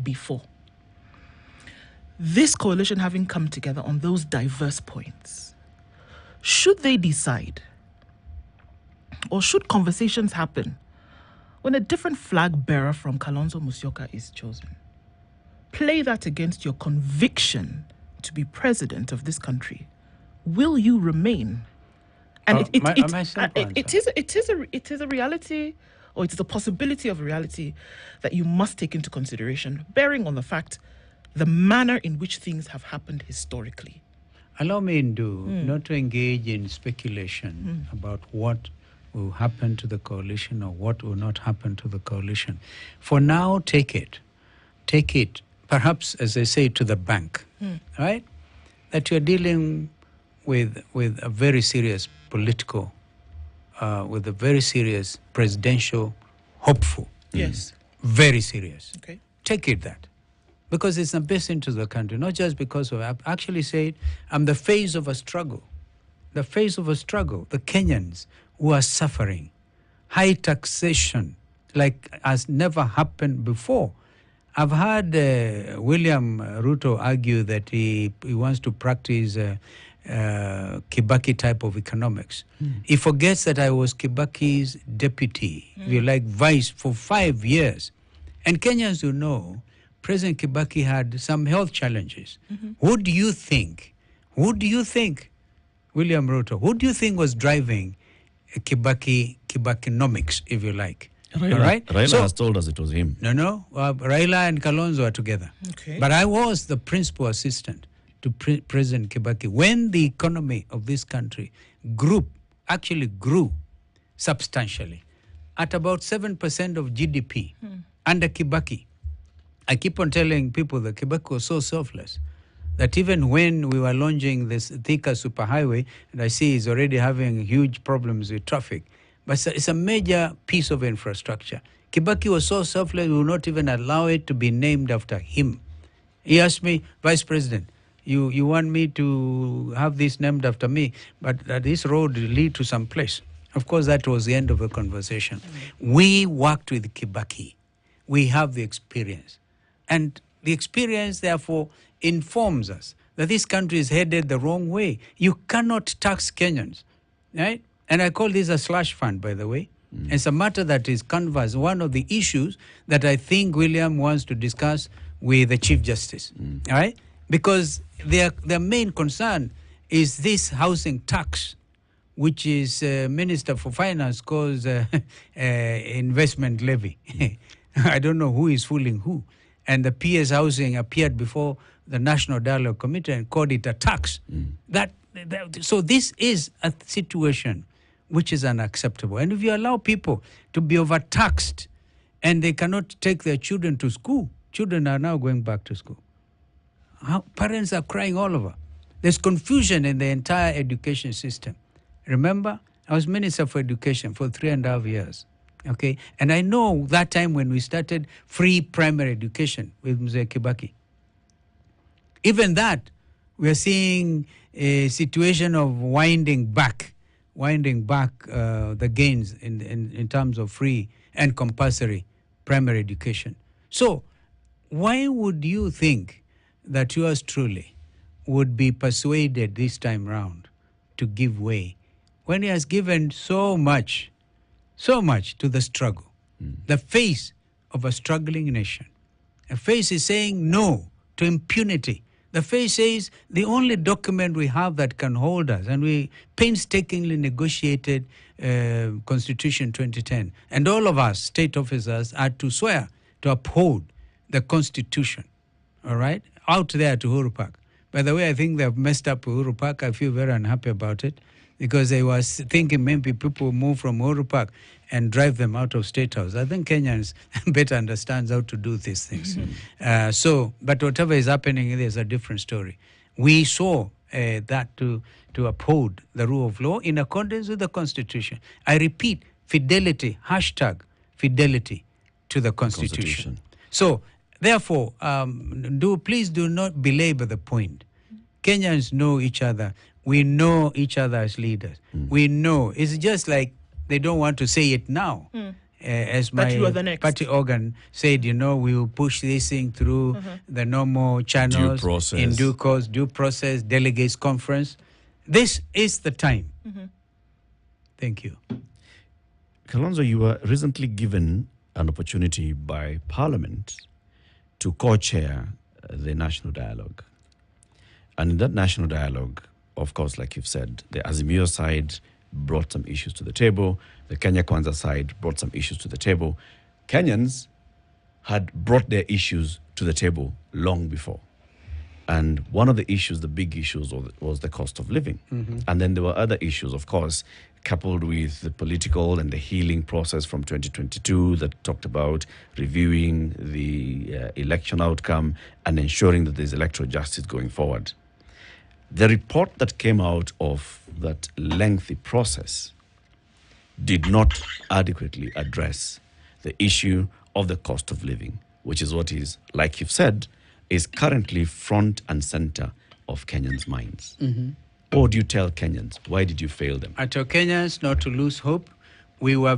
before. This coalition having come together on those diverse points, should they decide, or should conversations happen when a different flag bearer from Kalonzo Musyoka is chosen? Play that against your conviction to be president of this country. Will you remain? And it is a reality, or it is a possibility of a reality that you must take into consideration, bearing on the fact, the manner in which things have happened historically. Allow me, not to engage in speculation about what will happen to the coalition or what will not happen to the coalition. For now, take it, perhaps, as I say, to the bank, right? That you're dealing with a very serious political, with a very serious presidential hopeful. Yes. Very serious. Okay. Take it that. Because it's the best interest of the country, not just because of, I've actually said, I'm the face of a struggle. The face of a struggle. The Kenyans who are suffering. High taxation, like has never happened before. I've heard William Ruto argue that he wants to practice Kibaki type of economics. He forgets that I was Kibaki's deputy, if you like, vice for 5 years. And Kenyans will know President Kibaki had some health challenges. Who do you think, William Ruto, who do you think was driving Kibakinomics, if you like? Raila, all right? Raila has told us it was him. No. Raila and Kalonzo are together. Okay. But I was the principal assistant to President Kibaki when the economy of this country actually grew substantially at about 7% of GDP under Kibaki. I keep on telling people that Kibaki was so selfless that even when we were launching this Thika superhighway, and I see he's already having huge problems with traffic, but it's a major piece of infrastructure. Kibaki was so selfless, we would not even allow it to be named after him. He asked me, Vice President, you want me to have this named after me, but this road will lead to some place. Of course, that was the end of the conversation. We worked with Kibaki. We have the experience. And the experience, therefore, informs us that this country is headed the wrong way. You cannot tax Kenyans, right? And I call this a slush fund, by the way. It's a matter that is canvassed, one of the issues that I think William wants to discuss with the Chief Justice, all right? Because their main concern is this housing tax, which is Minister for Finance calls investment levy. I don't know who is fooling who. And the PS Housing appeared before the National Dialogue Committee and called it a tax. So this is a situation which is unacceptable. And if you allow people to be overtaxed and they cannot take their children to school, children are now going back to school. Parents are crying all over. There's confusion in the entire education system. Remember, I was Minister for Education for 3.5 years. Okay, and I know that time when we started free primary education with Mzee Kibaki. Even that, we are seeing a situation of winding back the gains in terms of free and compulsory primary education. So, why would you think that yours truly would be persuaded this time round to give way when he has given so much to the struggle, the face of a struggling nation? A face is saying no to impunity. The face says the only document we have that can hold us, and we painstakingly negotiated Constitution 2010, and all of us, state officers, are to swear to uphold the Constitution, all right, out there to Uhuru Park. By the way, I think they've messed up Uhuru Park. I feel very unhappy about it, because they were thinking maybe people will move from Uhuru Park and drive them out of State House. I think Kenyans better understand how to do these things. But whatever is happening, there's a different story. We saw that to uphold the rule of law in accordance with the Constitution. I repeat, fidelity, #fidelity to the Constitution. So, therefore, please do not belabor the point. Kenyans know each other. We know each other as leaders. We know. It's just like they don't want to say it now. as That you are my the next. party organ said, we will push this thing through the normal channels, process. in due course, due process, delegates conference. This is the time. Thank you. Kalonzo, you were recently given an opportunity by Parliament to co-chair the national dialogue. And in that national dialogue, of course, like you've said, the Azimio side brought some issues to the table. The Kenya Kwanza side brought some issues to the table. Kenyans had brought their issues to the table long before. And one of the issues, the big issues, was the cost of living. And then there were other issues, of course, coupled with the political and the healing process from 2022 that talked about reviewing the election outcome and ensuring that there's electoral justice going forward. The report that came out of that lengthy process did not adequately address the issue of the cost of living, which is what is, like you've said, is currently front and center of Kenyans' minds. Or do you tell Kenyans, why did you fail them? I tell Kenyans not to lose hope. We were